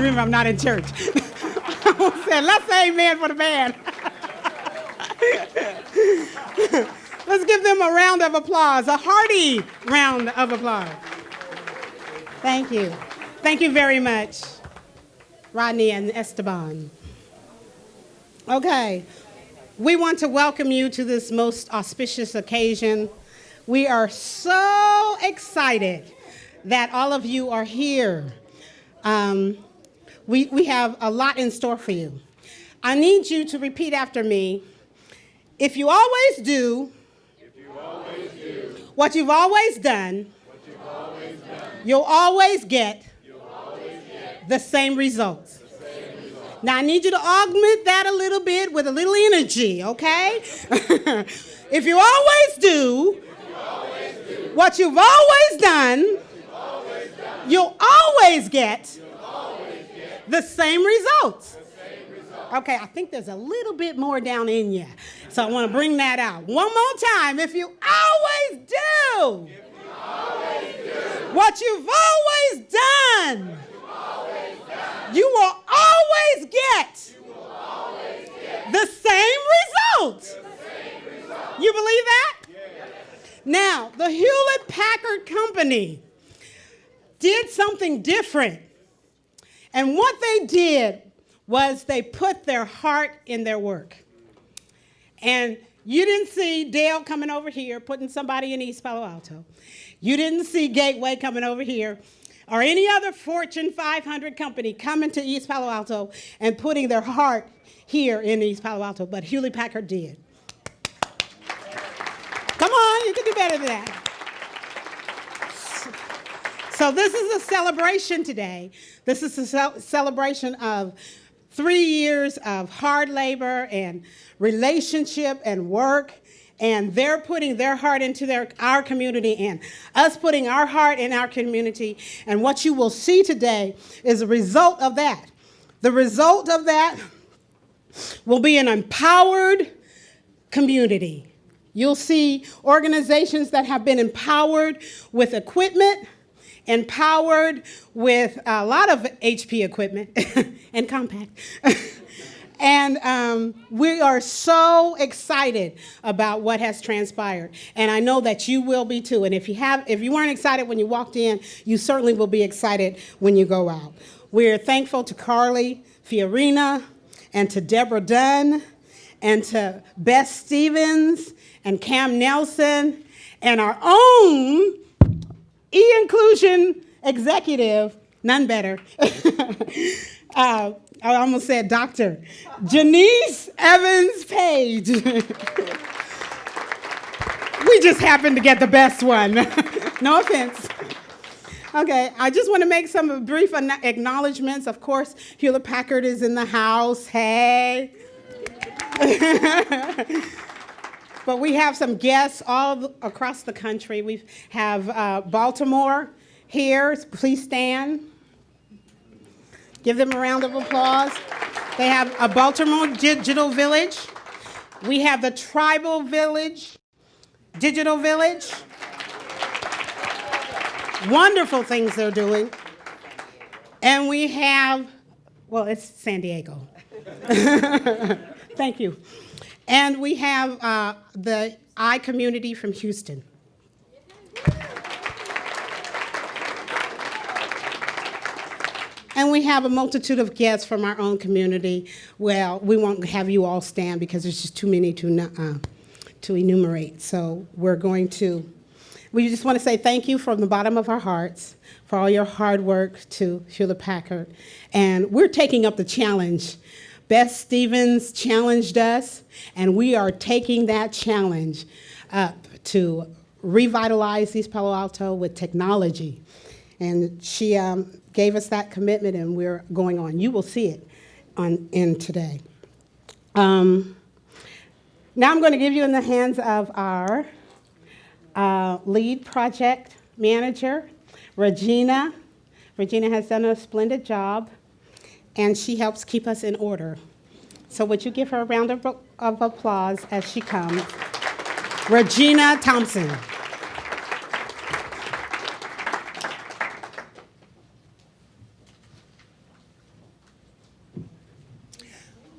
Remember, I'm not in church. I said, let's say amen for the band. Let's give them a round of applause, a hearty round of applause. Thank you. Thank you very much, Rodney and Esteban. Okay, we want to welcome you to this most auspicious occasion. We are so excited that all of you are here. We have a lot in store for you. I need you to repeat after me. If you always do what you've always done, you'll always get the same results. Now, I need you to augment that a little bit with a little energy, okay? If you always do what you've always done, you'll always get the same results. Okay, I think there's a little bit more down in you, so I want to bring that out. One more time. If you always do what you've always done, you will always get the same result. You believe that? Now, the Hewlett-Packard Company did something different. And what they did was they put their heart in their work. And you didn't see Dale coming over here putting somebody in East Palo Alto. You didn't see Gateway coming over here or any other Fortune 500 company coming to East Palo Alto and putting their heart here in East Palo Alto, but Hewlett-Packard did. Come on, you can do better than that. So this is a celebration today. This is a celebration of 3 years of hard labor and relationship and work, and they're putting their heart into our community and us putting our heart in our community. And what you will see today is a result of that. The result of that will be an empowered community. You'll see organizations that have been empowered with equipment, empowered with a lot of HP equipment and compact. And we are so excited about what has transpired. And I know that you will be too. And if you weren't excited when you walked in, you certainly will be excited when you go out. We're thankful to Carly Fiorina and to Debra Dunn and to Beth Stevens and Cam Nelson and our own e-inclusion executive, none better. I almost said Dr. Janice Evans Page. We just happened to get the best one. No offense. Okay, I just want to make some brief acknowledgments. Of course, Hewlett-Packard is in the house. Hey. But we have some guests all across the country. We have Baltimore here. Please stand. Give them a round of applause. They have a Baltimore Digital Village. We have the Tribal Village, Digital Village. Wonderful things they're doing. And we have, well, it's San Diego. Thank you. And we have the I community from Houston. And we have a multitude of guests from our own community. Well, we won't have you all stand because there's just too many to enumerate. So we just want to say thank you from the bottom of our hearts for all your hard work to Hewlett-Packard. And we're taking up the challenge. Beth Stevens challenged us, and we are taking that challenge up to revitalize East Palo Alto with technology. And she gave us that commitment, and we're going on. You will see it in today. Now I'm going to give you in the hands of our lead project manager, Regina. Regina has done a splendid job, and she helps keep us in order. So would you give her a round of applause as she comes? Regina Thompson.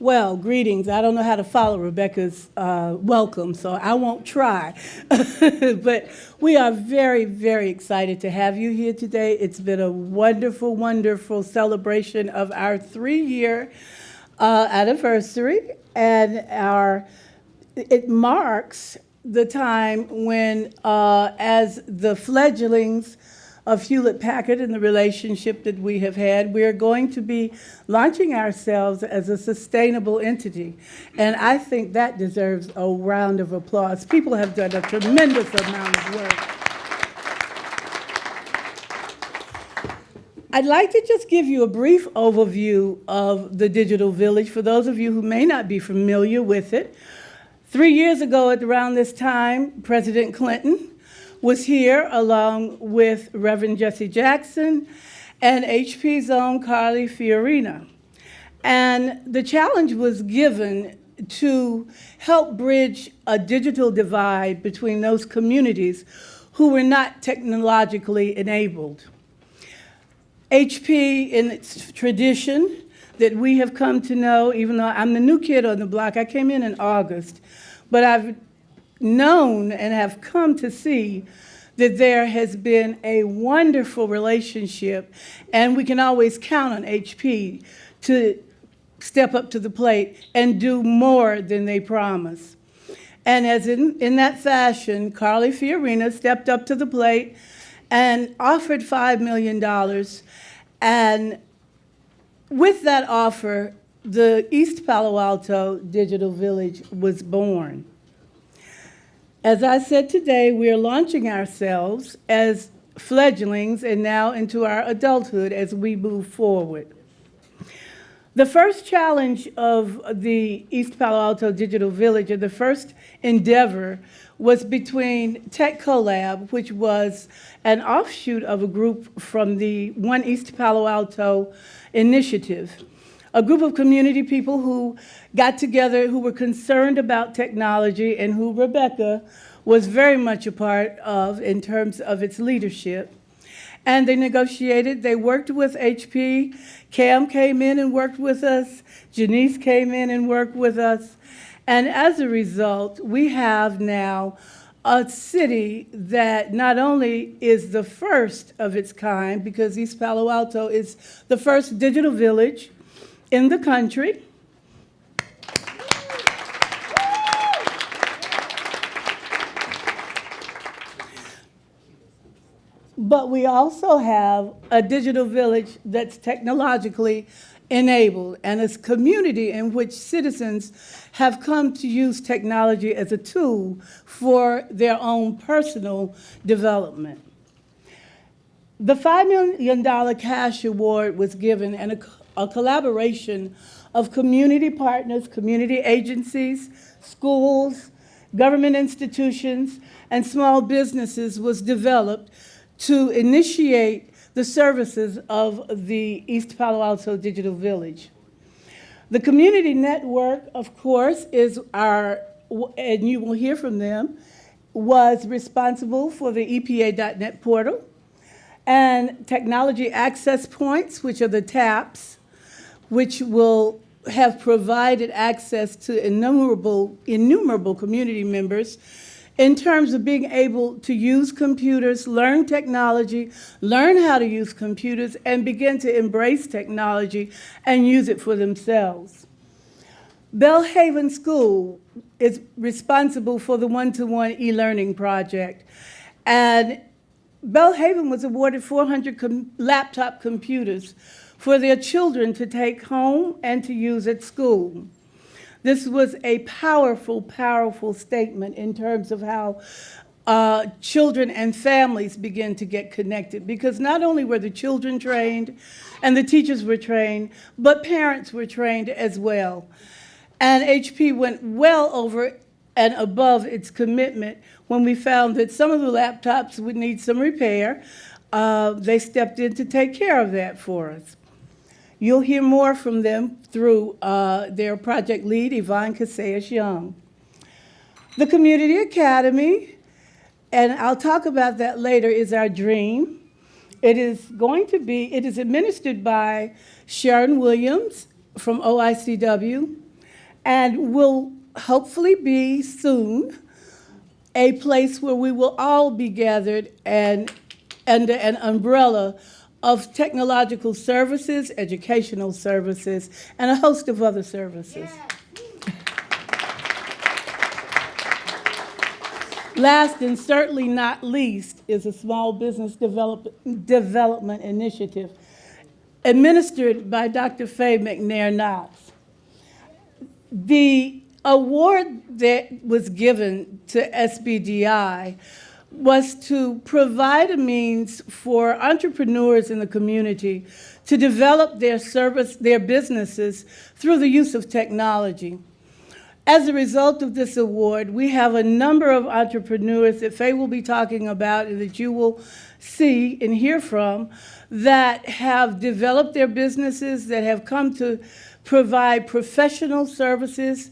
Well, greetings. I don't know how to follow Rebecca's welcome, so I won't try. But we are very, very excited to have you here today. It's been a wonderful, wonderful celebration of our 3-year anniversary, and it marks the time when, as the fledglings of Hewlett-Packard and the relationship that we have had, we are going to be launching ourselves as a sustainable entity. And I think that deserves a round of applause. People have done a tremendous amount of work. I'd like to just give you a brief overview of the Digital Village for those of you who may not be familiar with it. 3 years ago at around this time, President Clinton was here along with Reverend Jesse Jackson and HP's own Carly Fiorina. And the challenge was given to help bridge a digital divide between those communities who were not technologically enabled. HP, in its tradition that we have come to know, even though I'm the new kid on the block, I came in August, but I've known and have come to see that there has been a wonderful relationship, and we can always count on HP to step up to the plate and do more than they promise. And as in that fashion, Carly Fiorina stepped up to the plate and offered $5 million. And with that offer, the East Palo Alto Digital Village was born. As I said today, we are launching ourselves as fledglings and now into our adulthood as we move forward. The first challenge of the East Palo Alto Digital Village, or the first endeavor, was between Tech Collab, which was an offshoot of a group from the One East Palo Alto initiative, a group of community people who got together, who were concerned about technology, and who Rebecca was very much a part of in terms of its leadership. And they negotiated, they worked with HP. Cam came in and worked with us. Janice came in and worked with us. And as a result, we have now a city that not only is the first of its kind, because East Palo Alto is the first digital village in the country. But we also have a digital village that's technologically enabled, and a community in which citizens have come to use technology as a tool for their own personal development. The $5 million cash award was given in a collaboration of community partners, community agencies, schools, government institutions, and small businesses was developed to initiate the services of the East Palo Alto Digital Village. The community network, of course, is and you will hear from them, was responsible for the EPA.net portal and technology access points, which are the TAPs, which will have provided access to innumerable community members in terms of being able to use computers, learn technology, learn how to use computers, and begin to embrace technology and use it for themselves. Belle Haven School is responsible for the one-to-one e-learning project. And Belle Haven was awarded 400 laptop computers for their children to take home and to use at school. This was a powerful, powerful statement in terms of how children and families begin to get connected, because not only were the children trained and the teachers were trained, but parents were trained as well. And HP went well over and above its commitment when we found that some of the laptops would need some repair. They stepped in to take care of that for us. You'll hear more from them through their project lead, Yvonne Casillas-Young. The Community Academy, and I'll talk about that later, is our dream. It is administered by Sharon Williams from OICW, and will hopefully be soon a place where we will all be gathered and under an umbrella of technological services, educational services, and a host of other services. Last and certainly not least is a small business development initiative administered by Dr. Faye McNair-Knox. The award that was given to SBDI was to provide a means for entrepreneurs in the community to develop their businesses through the use of technology. As a result of this award, we have a number of entrepreneurs that Faye will be talking about and that you will see and hear from that have developed their businesses, that have come to provide professional services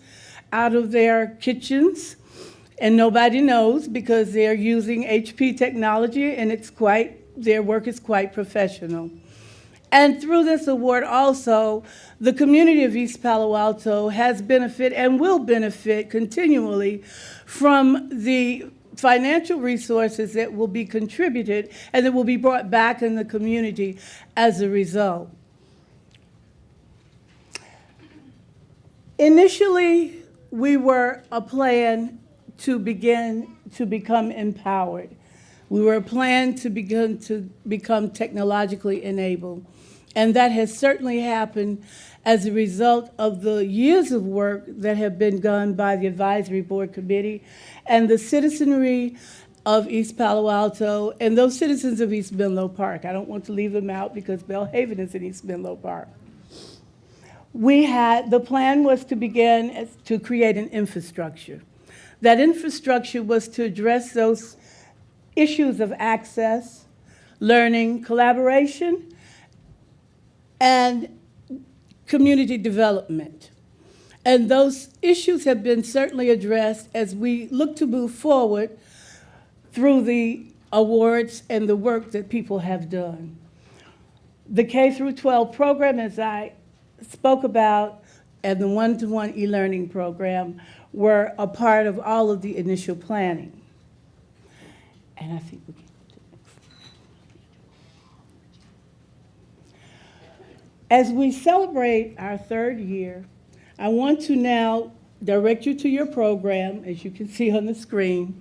out of their kitchens. And nobody knows because they're using HP technology and their work is quite professional. And through this award also, the community of East Palo Alto has benefited and will benefit continually from the financial resources that will be contributed and that will be brought back in the community as a result. Initially, we were a plan to begin to become empowered. We were a plan to begin to become technologically enabled. And that has certainly happened as a result of the years of work that have been done by the Advisory Board Committee and the citizenry of East Palo Alto and those citizens of East Menlo Park. I don't want to leave them out because Belle Haven is in East Menlo Park. The plan was to begin to create an infrastructure. That infrastructure was to address those issues of access, learning, collaboration, and community development. And those issues have been certainly addressed as we look to move forward through the awards and the work that people have done. The K through 12 program, as I spoke about, and the one-to-one e-learning program were a part of all of the initial planning. And I think we can go to the next. As we celebrate our third year, I want to now direct you to your program, as you can see on the screen,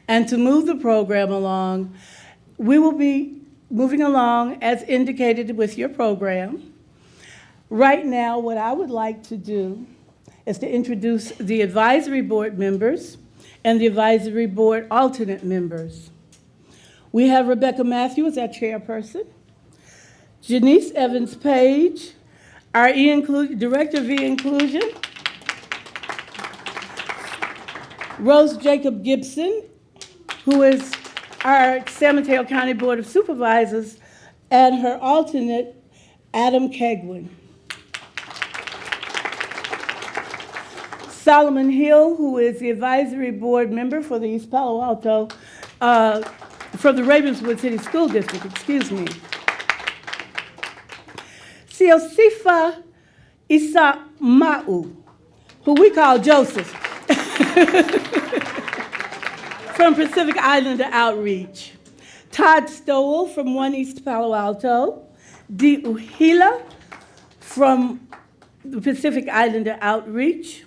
and to move the program along. We will be moving along as indicated with your program. Right now, what I would like to do is to introduce the advisory board members and the advisory board alternate members. We have Rebecca Matthews, our chairperson, Janice Evans-Page, our Director of E-Inclusion, Rose Jacob Gibson, who is our San Mateo County Board of Supervisors, and her alternate, Adam Kegwin. Solomon Hill, who is the advisory board member for the East Palo Alto, from the Ravenswood City School District, excuse me. Siosifa Isa Ma'u, who we call Joseph, from Pacific Islander Outreach. Todd Stowell from One East Palo Alto. Dee Uhila from the Pacific Islander Outreach.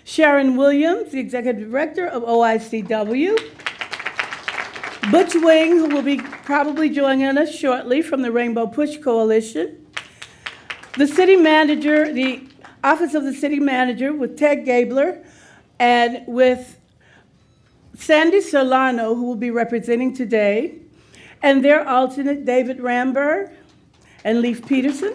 Sharon Williams, the Executive Director of OICW. Butch Wing, who will be probably joining us shortly from the Rainbow Push Coalition. The City Manager, the Office of the City Manager with Ted Gabler and with Sandy Solano, who will be representing today, and their alternate, David Ramberg and Leif Peterson.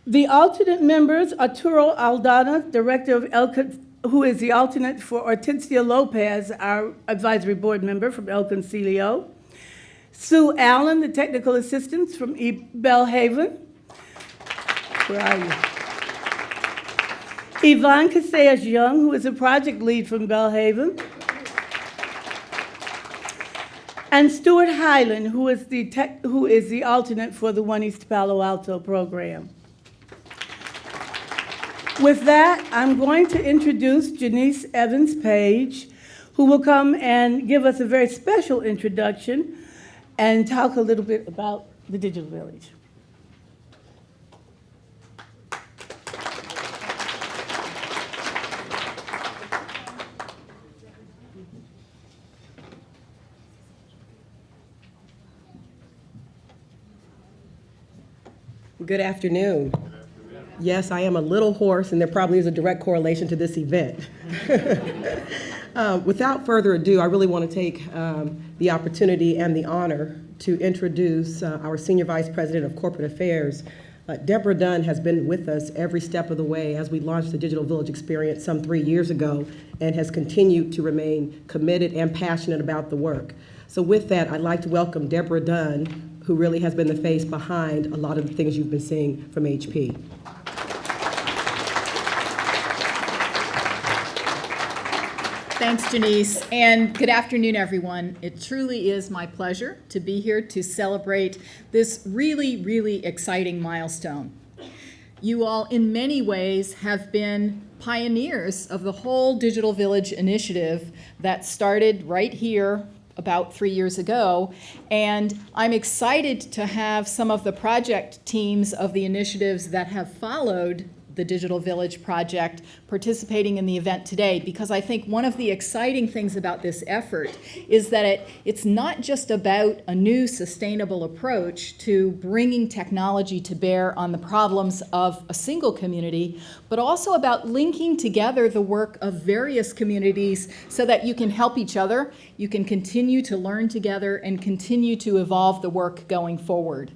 The alternate members, Arturo Aldana, Director of who is the alternate for Hortensia Lopez, our advisory board member from El Concilio. Sue Allen, the technical assistant from Belle Haven. Where are you? Yvonne Casillas-Young, who is a project lead from Belle Haven. And Stuart Hyland, who is the alternate for the One East Palo Alto program. With that, I'm going to introduce Janice Evans Page, who will come and give us a very special introduction and talk a little bit about the Digital Village. Good afternoon. Yes, I am a little hoarse, and there probably is a direct correlation to this event. Without further ado, I really want to take the opportunity and the honor to introduce our Senior Vice President of Corporate Affairs. Debra Dunn has been with us every step of the way as we launched the Digital Village experience some 3 years ago and has continued to remain committed and passionate about the work. So with that, I'd like to welcome Debra Dunn, who really has been the face behind a lot of the things you've been seeing from HP. Thanks, Janice, and good afternoon, everyone. It truly is my pleasure to be here to celebrate this really, really exciting milestone. You all, in many ways, have been pioneers of the whole Digital Village initiative that started right here about 3 years ago, and I'm excited to have some of the project teams of the initiatives that have followed the Digital Village project participating in the event today, because I think one of the exciting things about this effort is that it's not just about a new sustainable approach to bringing technology to bear on the problems of a single community, but also about linking together the work of various communities so that you can help each other, you can continue to learn together, and continue to evolve the work going forward.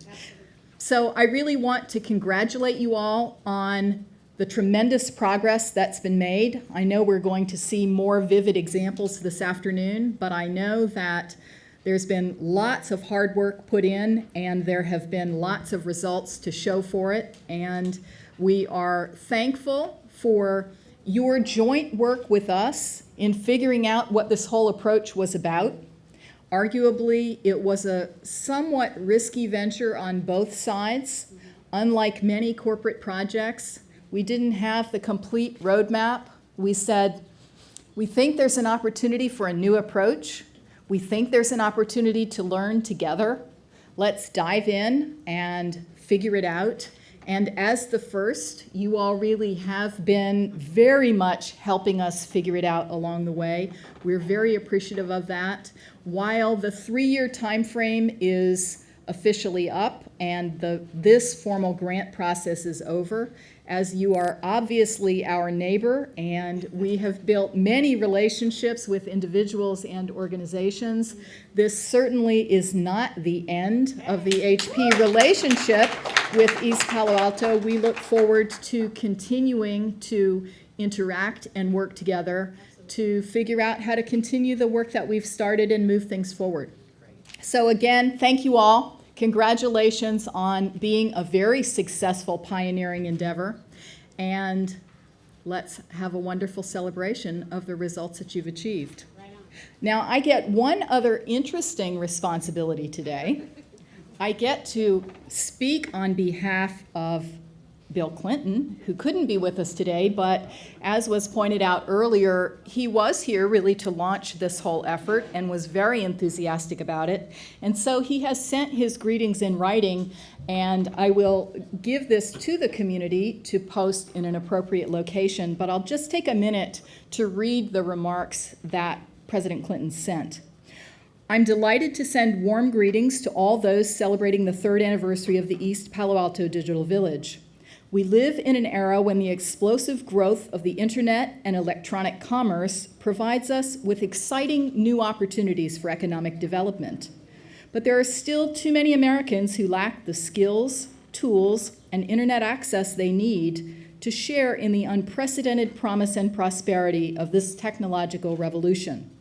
So I really want to congratulate you all on the tremendous progress that's been made. I know we're going to see more vivid examples this afternoon, but I know that there's been lots of hard work put in, and there have been lots of results to show for it. And we are thankful for your joint work with us in figuring out what this whole approach was about. Arguably, it was a somewhat risky venture on both sides. Unlike many corporate projects, we didn't have the complete roadmap. We said, we think there's an opportunity for a new approach. We think there's an opportunity to learn together. Let's dive in and figure it out. And as the first, you all really have been very much helping us figure it out along the way. We're very appreciative of that. While the 3-year time frame is officially up and this formal grant process is over, as you are obviously our neighbor, and we have built many relationships with individuals and organizations, this certainly is not the end of the HP relationship with East Palo Alto. We look forward to continuing to interact and work together to figure out how to continue the work that we've started and move things forward. So again, thank you all. Congratulations on being a very successful pioneering endeavor, and let's have a wonderful celebration of the results that you've achieved. Now, I get one other interesting responsibility today. I get to speak on behalf of Bill Clinton, who couldn't be with us today, but as was pointed out earlier, he was here really to launch this whole effort and was very enthusiastic about it. And so he has sent his greetings in writing, and I will give this to the community to post in an appropriate location, but I'll just take a minute to read the remarks that President Clinton sent. I'm delighted to send warm greetings to all those celebrating the 3rd anniversary of the East Palo Alto Digital Village. We live in an era when the explosive growth of the internet and electronic commerce provides us with exciting new opportunities for economic development. But there are still too many Americans who lack the skills, tools, and internet access they need to share in the unprecedented promise and prosperity of this technological revolution.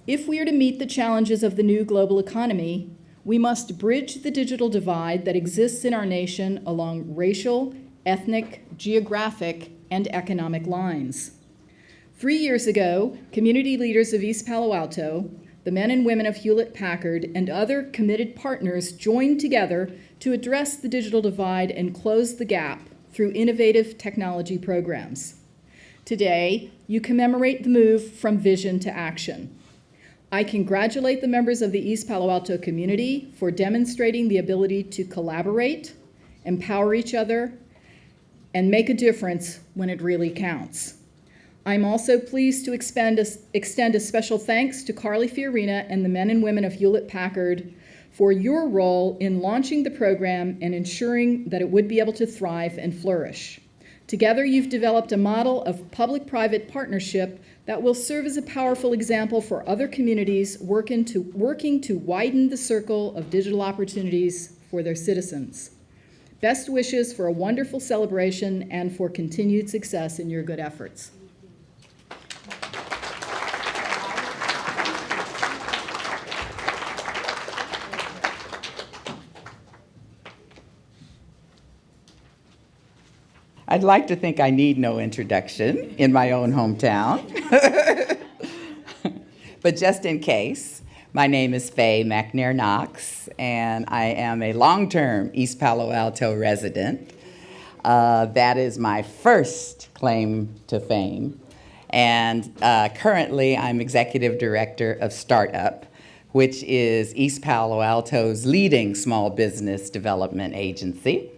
If we are to meet the challenges of the new global economy, we must bridge the digital divide that exists in our nation along racial, ethnic, geographic, and economic lines. 3 years ago, community leaders of East Palo Alto, the men and women of Hewlett-Packard, and other committed partners joined together to address the digital divide and close the gap through innovative technology programs. Today, you commemorate the move from vision to action. I congratulate the members of the East Palo Alto community for demonstrating the ability to collaborate, empower each other, and make a difference when it really counts. I'm also pleased to extend a special thanks to Carly Fiorina and the men and women of Hewlett-Packard for your role in launching the program and ensuring that it would be able to thrive and flourish. Together, you've developed a model of public-private partnership that will serve as a powerful example for other communities working to widen the circle of digital opportunities for their citizens. Best wishes for a wonderful celebration and for continued success in your good efforts. I'd like to think I need no introduction in my own hometown. But just in case, my name is McNair-Knox, and I am a long-term East Palo Alto resident. That is my first claim to fame. And currently, I'm executive director of Startup, which is East Palo Alto's leading small business development agency.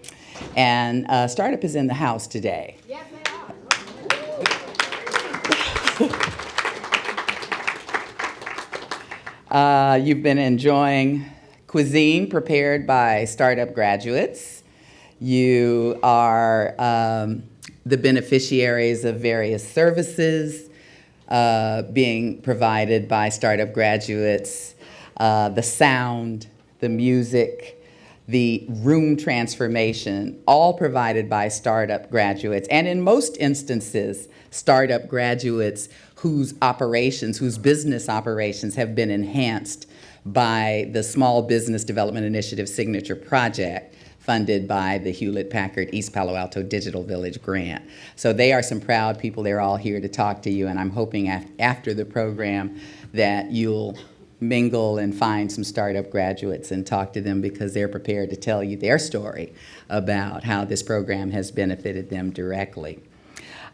And Startup is in the house today. Yes, they are. You've been enjoying cuisine prepared by Startup graduates. You are the beneficiaries of various services being provided by Startup graduates, the sound, the music, the room transformation, all provided by Startup graduates, and in most instances, Startup graduates whose business operations have been enhanced by the Small Business Development Initiative Signature Project funded by the Hewlett-Packard East Palo Alto Digital Village grant. So they are some proud people. They're all here to talk to you, and I'm hoping after the program that you'll mingle and find some Startup graduates and talk to them, because they're prepared to tell you their story about how this program has benefited them directly.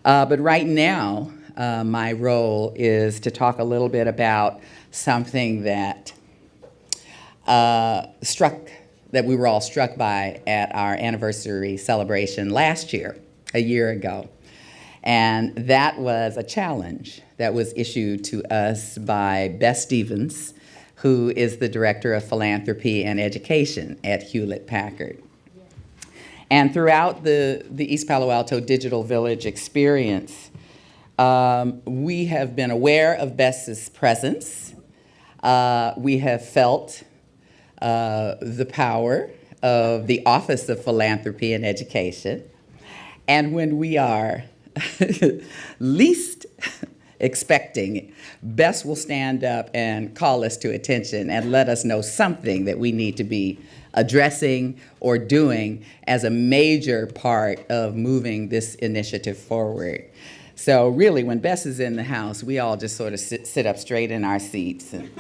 But right now, my role is to talk a little bit about something that we were all struck by at our anniversary celebration last year, a year ago. And that was a challenge that was issued to us by Bess Stevens, who is the Director of Philanthropy and Education at Hewlett-Packard. And throughout the East Palo Alto Digital Village experience, we have been aware of Bess's presence. We have felt the power of the Office of Philanthropy and Education. And when we are least expecting, Bess will stand up and call us to attention and let us know something that we need to be addressing or doing as a major part of moving this initiative forward. So really, when Bess is in the house, we all just sort of sit up straight in our seats and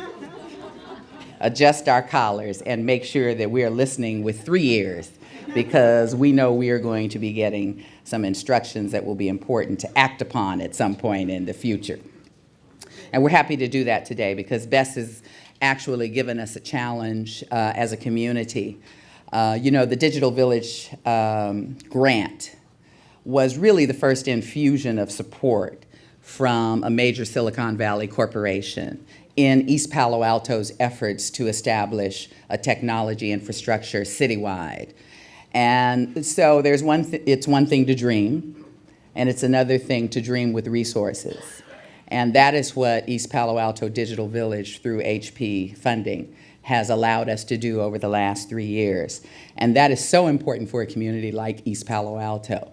adjust our collars and make sure that we are listening with 3 ears, because we know we are going to be getting some instructions that will be important to act upon at some point in the future. And we're happy to do that today, because Bess has actually given us a challenge as a community. The Digital Village grant was really the first infusion of support from a major Silicon Valley corporation in East Palo Alto's efforts to establish a technology infrastructure citywide. And so it's one thing to dream, and it's another thing to dream with resources. And that is what East Palo Alto Digital Village through HP funding has allowed us to do over the last 3 years. And that is so important for a community like East Palo Alto,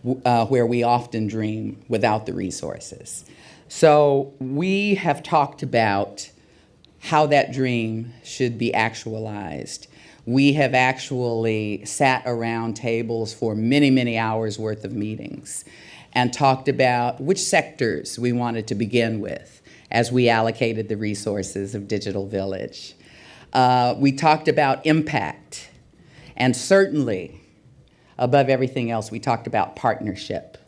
where we often dream without the resources. So we have talked about how that dream should be actualized. We have actually sat around tables for many, many hours worth of meetings and talked about which sectors we wanted to begin with as we allocated the resources of Digital Village. We talked about impact, and certainly above everything else, we talked about partnership.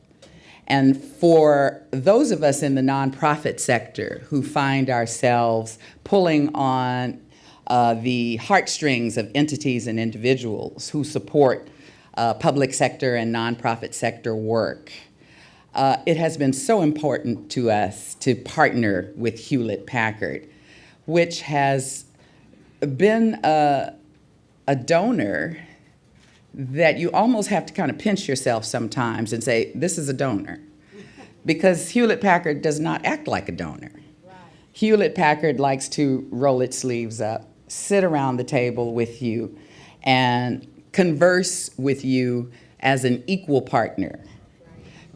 And for those of us in the nonprofit sector who find ourselves pulling on the heartstrings of entities and individuals who support public sector and nonprofit sector work, it has been so important to us to partner with Hewlett-Packard, which has been a donor that you almost have to kind of pinch yourself sometimes and say, this is a donor. Because Hewlett-Packard does not act like a donor. Right. Hewlett-Packard likes to roll its sleeves up, sit around the table with you, and converse with you as an equal partner,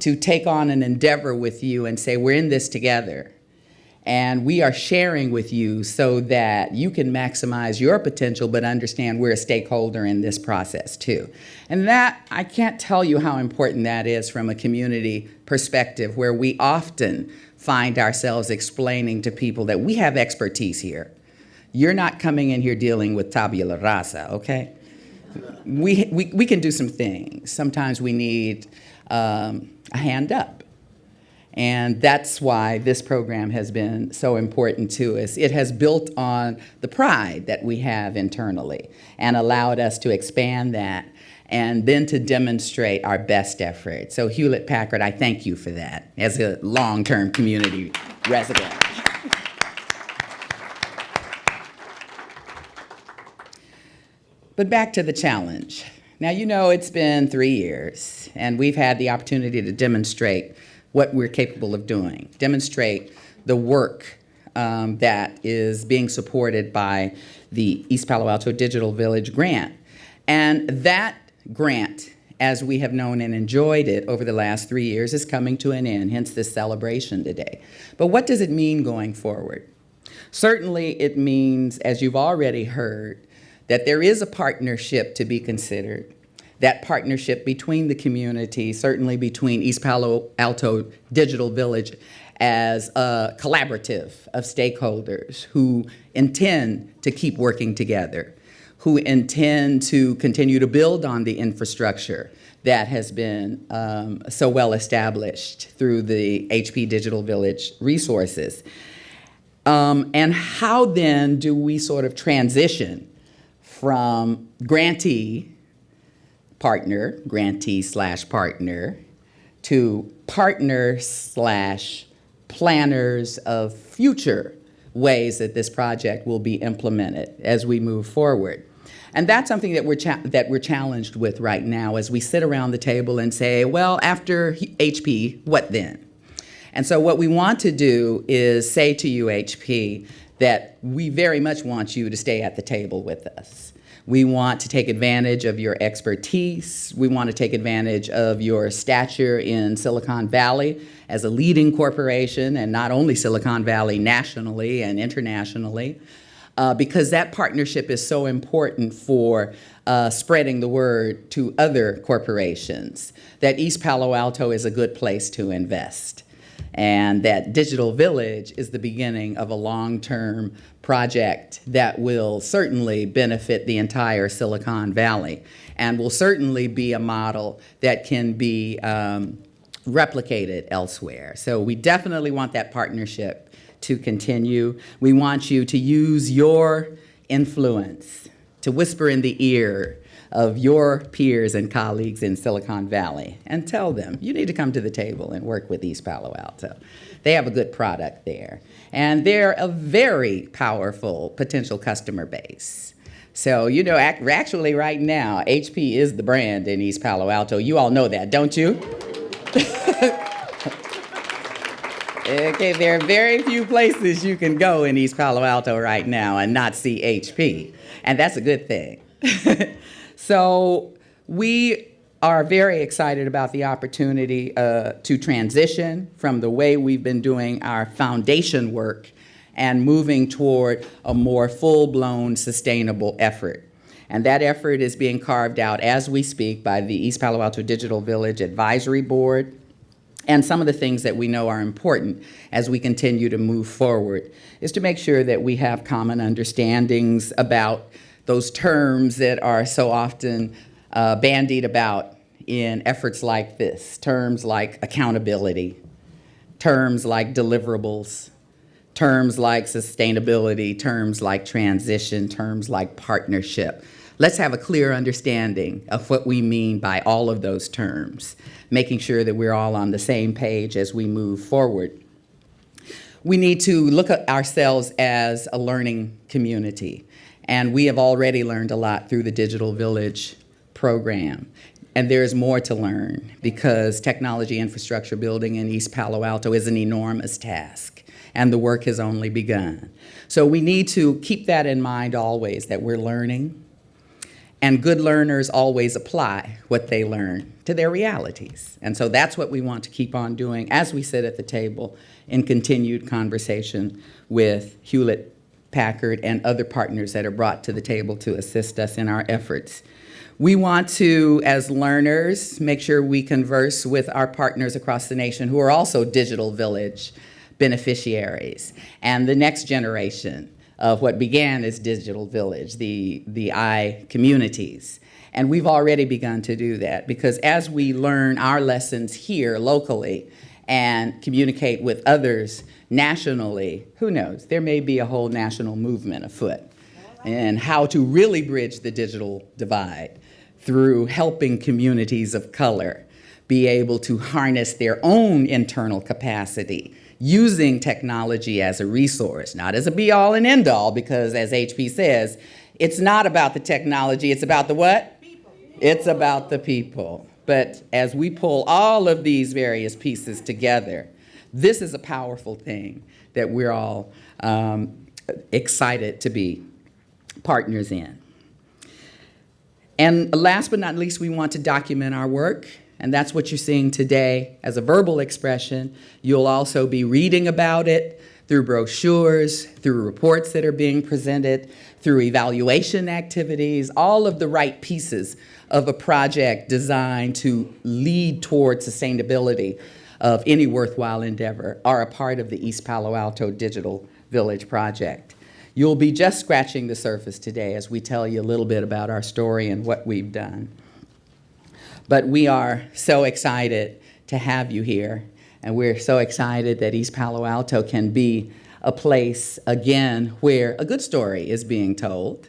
to take on an endeavor with you and say, we're in this together. And we are sharing with you so that you can maximize your potential, but understand we're a stakeholder in this process too. And that, I can't tell you how important that is from a community perspective, where we often find ourselves explaining to people that we have expertise here. You're not coming in here dealing with tabula rasa, okay? We can do some things. Sometimes we need a hand up. And that's why this program has been so important to us. It has built on the pride that we have internally and allowed us to expand that and then to demonstrate our best effort. So Hewlett-Packard, I thank you for that as a long-term community resident. But back to the challenge. Now, you know, it's been 3 years, and we've had the opportunity to demonstrate what we're capable of doing, demonstrate the work that is being supported by the East Palo Alto Digital Village grant. And that grant, as we have known and enjoyed it over the last 3 years, is coming to an end, hence this celebration today. But what does it mean going forward? Certainly it means, as you've already heard, that there is a partnership to be considered. That partnership between the community, certainly between East Palo Alto Digital Village as a collaborative of stakeholders who intend to keep working together, who intend to continue to build on the infrastructure that has been so well established through the HP Digital Village resources. And how then do we sort of transition from grantee slash partner, to partner slash planners of future ways that this project will be implemented as we move forward. And that's something that we're challenged with right now as we sit around the table and say, well, after HP, what then? And so what we want to do is say to you, HP, that we very much want you to stay at the table with us. We want to take advantage of your expertise. We want to take advantage of your stature in Silicon Valley as a leading corporation, and not only Silicon Valley, nationally and internationally, because that partnership is so important for spreading the word to other corporations that East Palo Alto is a good place to invest, and that Digital Village is the beginning of a long-term project that will certainly benefit the entire Silicon Valley and will certainly be a model that can be replicated elsewhere. So we definitely want that partnership to continue. We want you to use your influence to whisper in the ear of your peers and colleagues in Silicon Valley and tell them, you need to come to the table and work with East Palo Alto. They have a good product there. And they're a very powerful potential customer base. So, you know, actually right now, HP is the brand in East Palo Alto. You all know that, don't you? Okay, there are very few places you can go in East Palo Alto right now and not see HP. And that's a good thing. So we are very excited about the opportunity to transition from the way we've been doing our foundation work and moving toward a more full-blown sustainable effort. And that effort is being carved out as we speak by the East Palo Alto Digital Village Advisory Board. And some of the things that we know are important as we continue to move forward is to make sure that we have common understandings about those terms that are so often bandied about in efforts like this, terms like accountability, terms like deliverables, terms like sustainability, terms like transition, terms like partnership. Let's have a clear understanding of what we mean by all of those terms, making sure that we're all on the same page as we move forward. We need to look at ourselves as a learning community, and we have already learned a lot through the Digital Village program. And there's more to learn because technology infrastructure building in East Palo Alto is an enormous task, and the work has only begun. So we need to keep that in mind always, that we're learning, and good learners always apply what they learn to their realities. And so that's what we want to keep on doing as we sit at the table in continued conversation with Hewlett-Packard and other partners that are brought to the table to assist us in our efforts. We want to, as learners, make sure we converse with our partners across the nation who are also Digital Village beneficiaries and the next generation of what began as Digital Village, the I communities. And we've already begun to do that because as we learn our lessons here locally and communicate with others nationally, who knows, there may be a whole national movement afoot and how to really bridge the digital divide through helping communities of color be able to harness their own internal capacity using technology as a resource, not as a be-all and end-all, because as HP says, it's not about the technology, it's about the what? People. It's about the people. But as we pull all of these various pieces together, this is a powerful thing that we're all excited to be partners in. And last but not least, we want to document our work. And that's what you're seeing today as a verbal expression. You'll also be reading about it through brochures, through reports that are being presented, through evaluation activities, all of the right pieces of a project designed to lead toward sustainability of any worthwhile endeavor are a part of the East Palo Alto Digital Village project. You'll be just scratching the surface today as we tell you a little bit about our story and what we've done. But we are so excited to have you here, and we're so excited that East Palo Alto can be a place, again, where a good story is being told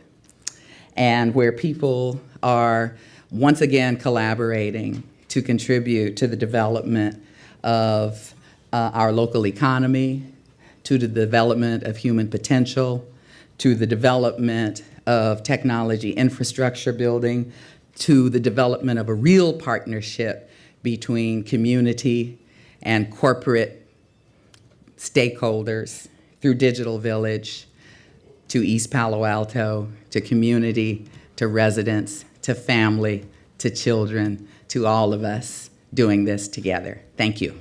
and where people are once again collaborating to contribute to the development of our local economy, to the development of human potential, to the development of technology infrastructure building, to the development of a real partnership between community and corporate stakeholders through Digital Village, to East Palo Alto, to community, to residents, to family, to children, to all of us doing this together. Thank you.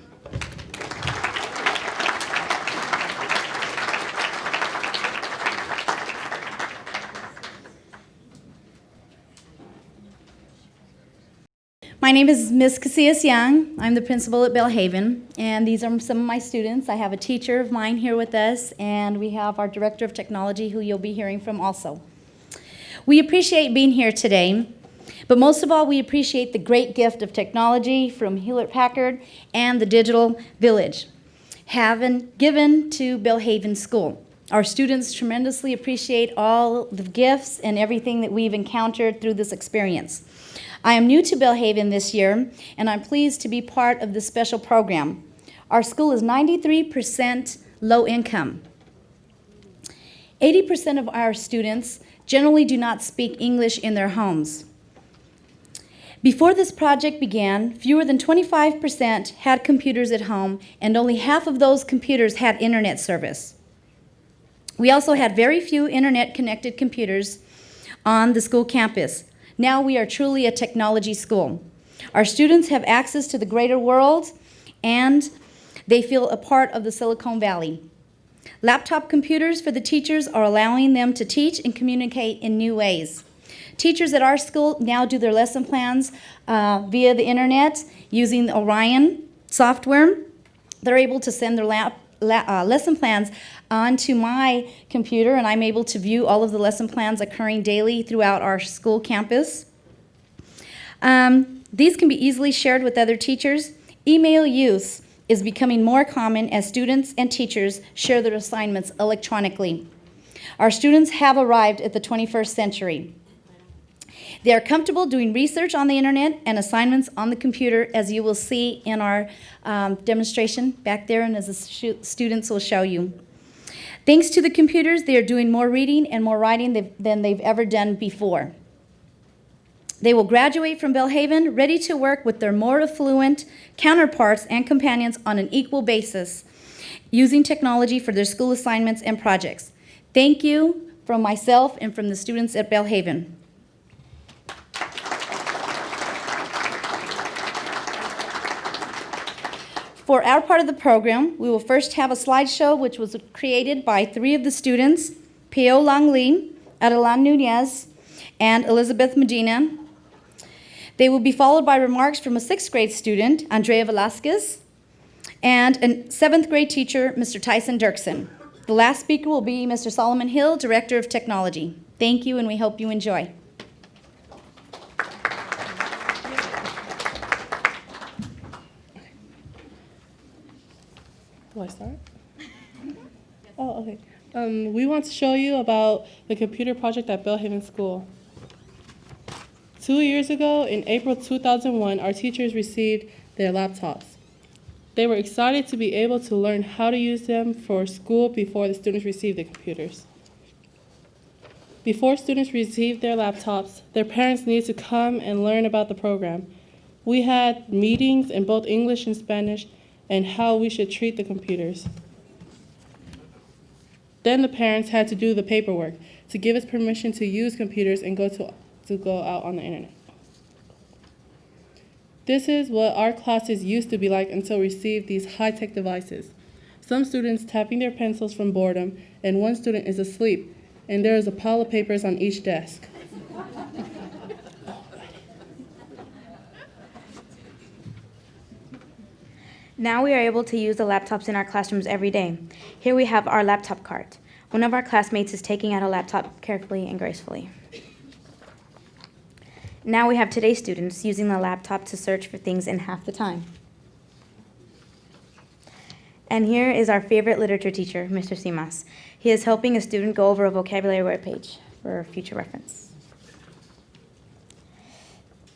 My name is Ms. Casillas Young. I'm the principal at Belle Haven, and these are some of my students. I have a teacher of mine here with us, and we have our director of technology who you'll be hearing from also. We appreciate being here today, but most of all, we appreciate the great gift of technology from Hewlett-Packard and the Digital Village having given to Belle Haven School. Our students tremendously appreciate all the gifts and everything that we've encountered through this experience. I am new to Belle Haven this year, and I'm pleased to be part of this special program. Our school is 93% low income. 80% of our students generally do not speak English in their homes. Before this project began, fewer than 25% had computers at home, and only half of those computers had internet service. We also had very few internet-connected computers on the school campus. Now we are truly a technology school. Our students have access to the greater world, and they feel a part of the Silicon Valley. Laptop computers for the teachers are allowing them to teach and communicate in new ways. Teachers at our school now do their lesson plans via the internet using the Orion software. They're able to send their lesson plans onto my computer, and I'm able to view all of the lesson plans occurring daily throughout our school campus. These can be easily shared with other teachers. Email use is becoming more common as students and teachers share their assignments electronically. Our students have arrived at the 21st century. They are comfortable doing research on the internet and assignments on the computer, as you will see in our demonstration back there and as the students will show you. Thanks to the computers, they are doing more reading and more writing than they've ever done before. They will graduate from Belle Haven ready to work with their more affluent counterparts and companions on an equal basis, using technology for their school assignments and projects. Thank you from myself and from the students at Belle Haven. For our part of the program, we will first have a slideshow which was created by 3 of the students, Pio Langley, Adelan Nunez, and Elizabeth Medina. They will be followed by remarks from a 6th grade student, Andrea Velasquez, and a 7th grade teacher, Mr. Tyson Dirksen. The last speaker will be Mr. Solomon Hill, Director of Technology. Thank you, and we hope you enjoy. Do I start? Oh, okay. We want to show you about the computer project at Belle Haven School. 2 years ago, in April 2001, our teachers received their laptops. They were excited to be able to learn how to use them for school before the students received the computers. Before students received their laptops, their parents needed to come and learn about the program. We had meetings in both English and Spanish and how we should treat the computers. Then the parents had to do the paperwork to give us permission to use computers and go out on the internet. This is what our classes used to be like until we received these high-tech devices. Some students tapping their pencils from boredom, and one student is asleep, and there is a pile of papers on each desk. Now we are able to use the laptops in our classrooms every day. Here we have our laptop cart. One of our classmates is taking out a laptop carefully and gracefully. Now we have today's students using the laptop to search for things in half the time. And here is our favorite literature teacher, Mr. Simas. He is helping a student go over a vocabulary word page for future reference.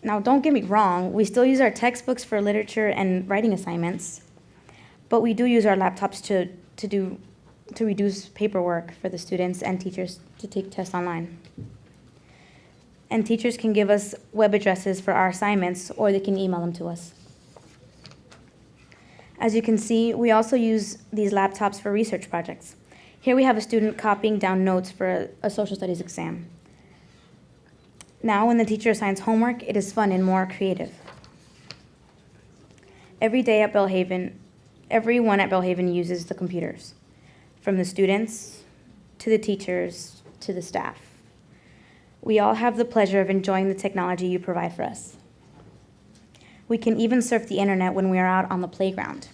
Now, don't get me wrong, we still use our textbooks for literature and writing assignments, but we do use our laptops to reduce paperwork for the students and teachers to take tests online. And teachers can give us web addresses for our assignments, or they can email them to us. As you can see, we also use these laptops for research projects. Here we have a student copying down notes for a social studies exam. Now, when the teacher assigns homework, it is fun and more creative. Every day at Belle Haven, everyone at Belle Haven uses the computers, from the students to the teachers to the staff. We all have the pleasure of enjoying the technology you provide for us. We can even surf the internet when we are out on the playground.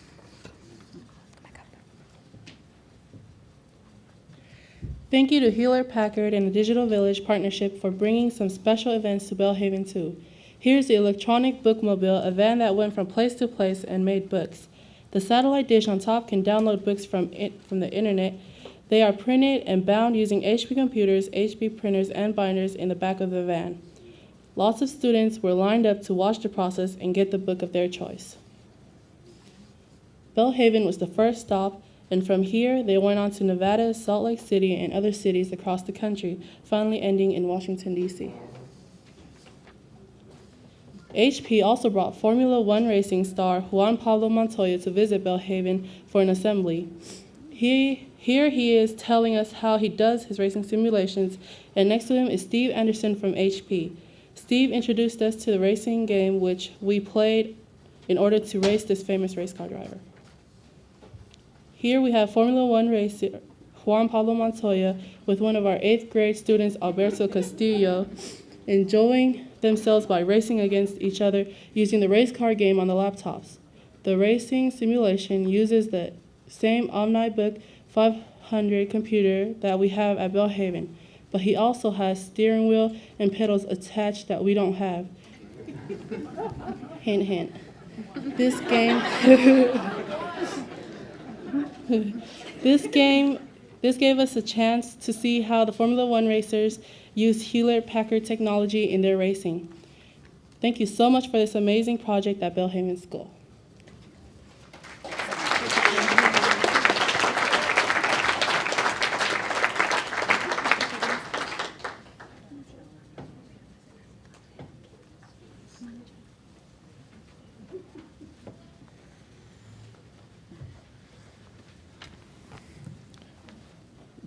Thank you to Hewlett-Packard and the Digital Village Partnership for bringing some special events to Belle Haven too. Here's the electronic Bookmobile, a van that went from place to place and made books. The satellite dish on top can download books from the internet. They are printed and bound using HP computers, HP printers, and binders in the back of the van. Lots of students were lined up to watch the process and get the book of their choice. Belle Haven was the first stop, and from here they went on to Nevada, Salt Lake City, and other cities across the country, finally ending in Washington, D.C. HP also brought Formula One racing star Juan Pablo Montoya to visit Belle Haven for an assembly. Here he is telling us how he does his racing simulations, and next to him is Steve Anderson from HP. Steve introduced us to the racing game which we played in order to race this famous race car driver. Here we have Formula One racer Juan Pablo Montoya with one of our 8th grade students, Alberto Castillo, enjoying themselves by racing against each other using the race car game on the laptops. The racing simulation uses the same OmniBook 500 computer that we have at Belle Haven, but he also has steering wheel and pedals attached that we don't have. Hint, hint. This game, this gave us a chance to see how the Formula One racers use Hewlett-Packard technology in their racing. Thank you so much for this amazing project at Belle Haven School.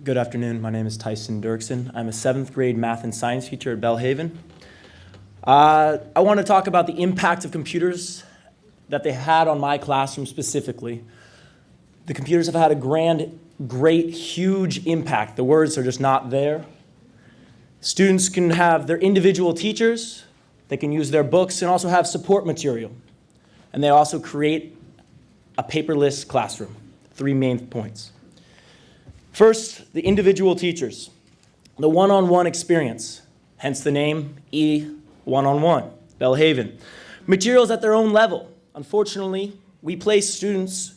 Good afternoon. My name is Tyson Dirksen. I'm a 7th grade math and science teacher at Belle Haven. I want to talk about the impact of computers that they had on my classroom specifically. The computers have had a great, huge impact. The words are just not there. Students can have their individual teachers, they can use their books, and also have support material. And they also create a paperless classroom. 3 main points. First, the individual teachers, the one-on-one experience, hence the name one-on-one, Belle Haven. Materials at their own level. Unfortunately, we place students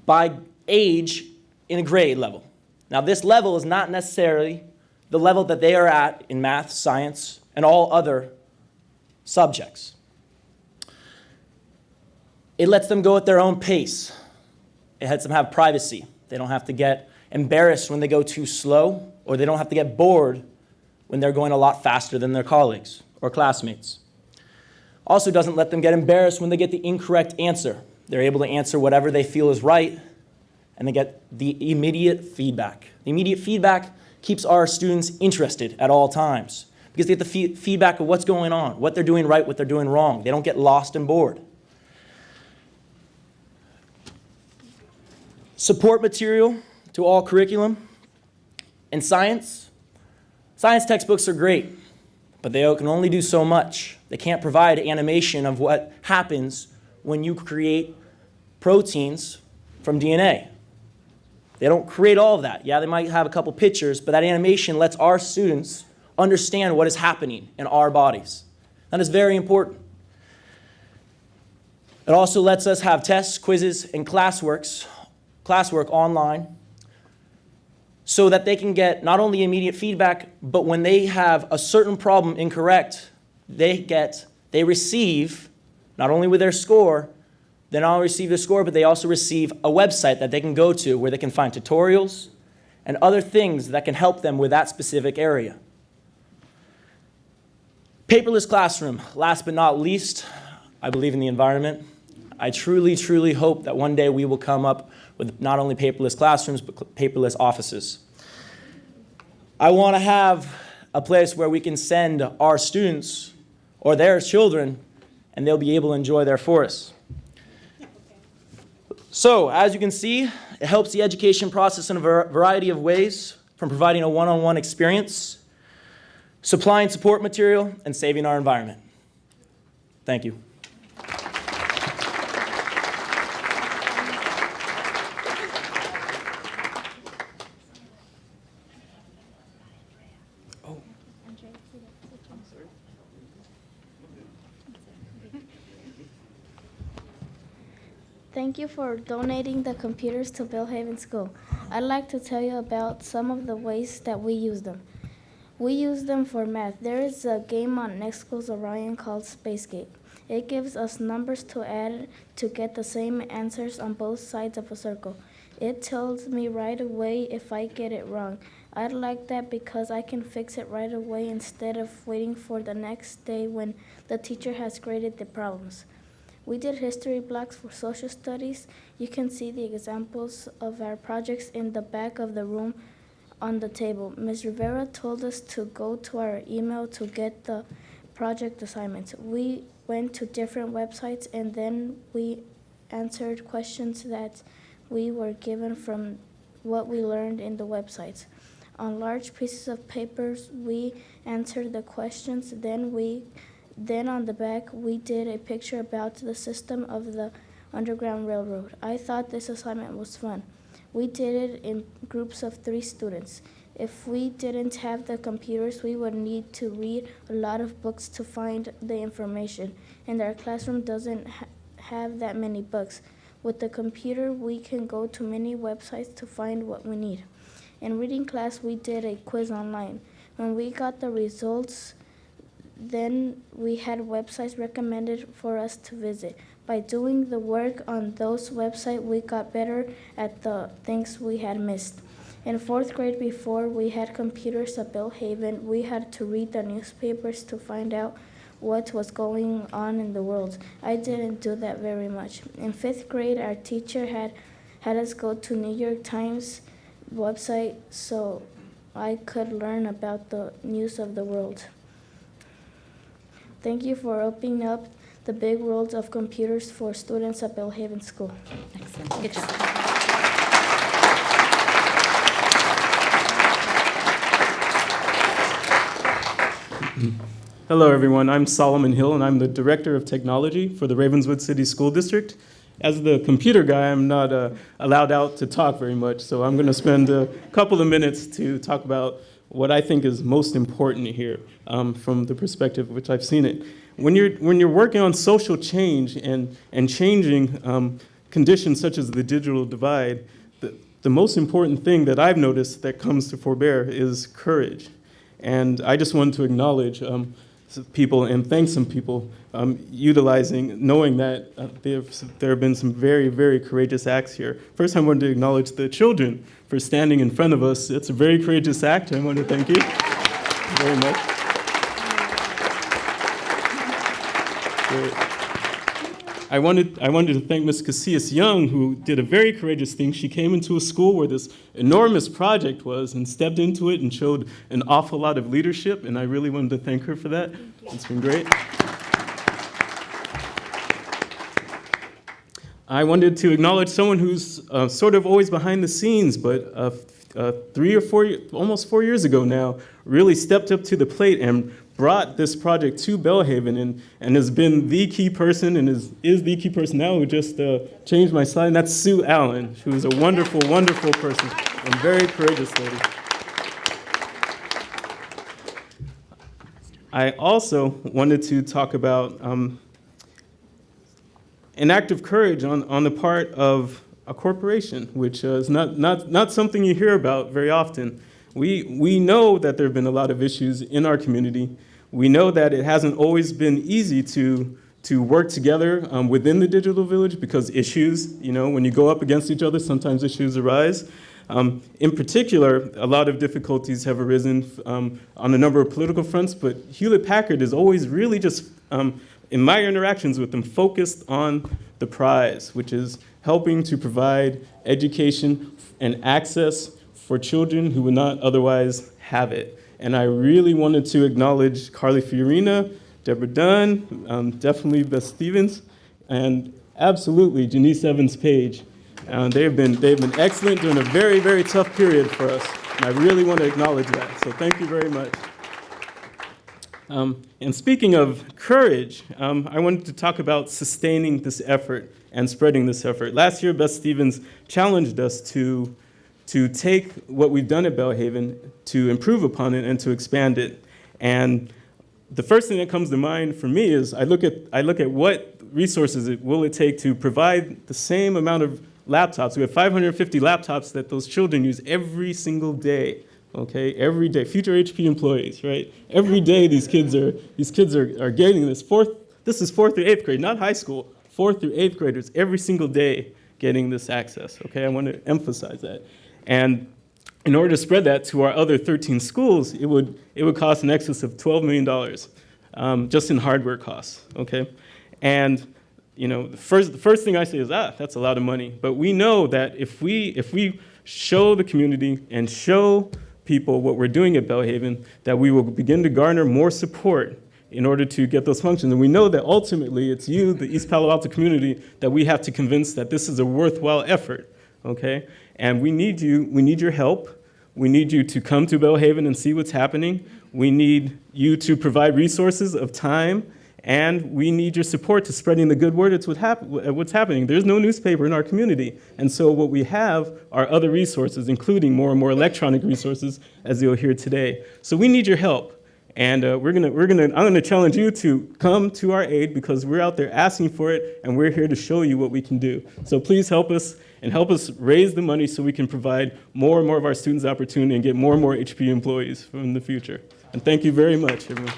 by age in a grade level. Now, this level is not necessarily the level that they are at in math, science, and all other subjects. It lets them go at their own pace. It lets them have privacy. They don't have to get embarrassed when they go too slow, or they don't have to get bored when they're going a lot faster than their colleagues or classmates. Also doesn't let them get embarrassed when they get the incorrect answer. They're able to answer whatever they feel is right, and they get the immediate feedback. The immediate feedback keeps our students interested at all times, because they get the feedback of what's going on, what they're doing right, what they're doing wrong. They don't get lost and bored. Support material to all curriculum. In science textbooks are great, but they can only do so much. They can't provide animation of what happens when you create proteins from DNA. They don't create all of that. Yeah, they might have a couple pictures, but that animation lets our students understand what is happening in our bodies. That is very important. It also lets us have tests, quizzes, and classwork online, so that they can get not only immediate feedback, but when they have a certain problem incorrect, they receive, not only with their score, they not only receive the score, but they also receive a website that they can go to where they can find tutorials and other things that can help them with that specific area. Paperless classroom, last but not least, I believe in the environment. I truly, truly hope that one day we will come up with not only paperless classrooms, but paperless offices. I want to have a place where we can send our students or their children, and they'll be able to enjoy their forests. So, as you can see, it helps the education process in a variety of ways, from providing a one-on-one experience, supplying support material, and saving our environment. Thank you. Thank you for donating the computers to Belle Haven School. I'd like to tell you about some of the ways that we use them. We use them for math. There is a game on Nextco's Orion called SpaceGate. It gives us numbers to add to get the same answers on both sides of a circle. It tells me right away if I get it wrong. I like that because I can fix it right away instead of waiting for the next day when the teacher has graded the problems. We did history blocks for social studies. You can see the examples of our projects in the back of the room on the table. Ms. Rivera told us to go to our email to get the project assignments. We went to different websites and then we answered questions that we were given from what we learned in the websites. On large pieces of papers, we answered the questions. Then on the back, we did a picture about the system of the Underground Railroad. I thought this assignment was fun. We did it in groups of 3 students. If we didn't have the computers, we would need to read a lot of books to find the information, and our classroom doesn't have that many books. With the computer, we can go to many websites to find what we need. In reading class, we did a quiz online. When we got the results, then we had websites recommended for us to visit. By doing the work on those websites, we got better at the things we had missed. In 4th grade, before we had computers at Belle Haven, we had to read the newspapers to find out what was going on in the world. I didn't do that very much. In 5th grade, our teacher had us go to New York Times website so I could learn about the news of the world. Thank you for opening up the big world of computers for students at Belle Haven School. Excellent. Good job. Hello, everyone. I'm Solomon Hill, and I'm the Director of Technology for the Ravenswood City School District. As the computer guy, I'm not allowed out to talk very much, so I'm going to spend a couple of minutes to talk about what I think is most important here from the perspective which I've seen it. When you're working on social change and changing conditions such as the digital divide, the most important thing that I've noticed that comes to forbear is courage. And I just wanted to acknowledge people and thank some people knowing that there have been some very, very courageous acts here. First, I wanted to acknowledge the children for standing in front of us. It's a very courageous act. I want to thank you very much. I wanted to thank Ms. Casillas Young, who did a very courageous thing. She came into a school where this enormous project was and stepped into it and showed an awful lot of leadership, and I really wanted to thank her for that. It's been great. I wanted to acknowledge someone who's sort of always behind the scenes, but 3 or 4, almost 4 years ago now, really stepped up to the plate and brought this project to Belle Haven and has been the key person and is the key person now who just changed my slide, and that's Sue Allen, who is a wonderful, wonderful person and very courageous lady. I also wanted to talk about an act of courage on the part of a corporation, which is not something you hear about very often. We know that there have been a lot of issues in our community. We know that it hasn't always been easy to work together within the digital village because issues, when you go up against each other, sometimes issues arise. In particular, a lot of difficulties have arisen on a number of political fronts, but Hewlett-Packard is always really just, in my interactions with them, focused on the prize, which is helping to provide education and access for children who would not otherwise have it. And I really wanted to acknowledge Carly Fiorina, Debra Dunn, definitely Beth Stevens, and absolutely Janice Evans-Page. They've been excellent during a very, very tough period for us, and I really want to acknowledge that. So thank you very much. And speaking of courage, I wanted to talk about sustaining this effort and spreading this effort. Last year, Beth Stevens challenged us to take what we've done at Belle Haven, to improve upon it and to expand it. And the first thing that comes to mind for me is I look at what resources will it take to provide the same amount of laptops. We have 550 laptops that those children use every single day. Okay, every day, future HP employees, right? Every day these kids are getting this. This is 4th through 8th grade, not high school. 4th through 8th graders every single day getting this access. Okay, I want to emphasize that. And in order to spread that to our other 13 schools, it would cost in excess of $12 million just in hardware costs. Okay, and the first thing I say is that's a lot of money. But we know that if we show the community and show people what we're doing at Belle Haven, that we will begin to garner more support in order to get those functions. And we know that ultimately it's you, the East Palo Alto community, that we have to convince that this is a worthwhile effort, okay? And we need your help. We need you to come to Belle Haven and see what's happening. We need you to provide resources of time And we need your support to spreading the good word. It's what's happening. There's no newspaper in our community. And so what we have are other resources, including more and more electronic resources, as you'll hear today. So we need your help. And I'm gonna challenge you to come to our aid, because we're out there asking for it, and we're here to show you what we can do. So please help us, and help us raise the money so we can provide more and more of our students opportunity and get more and more HP employees in the future. And thank you very much, everyone.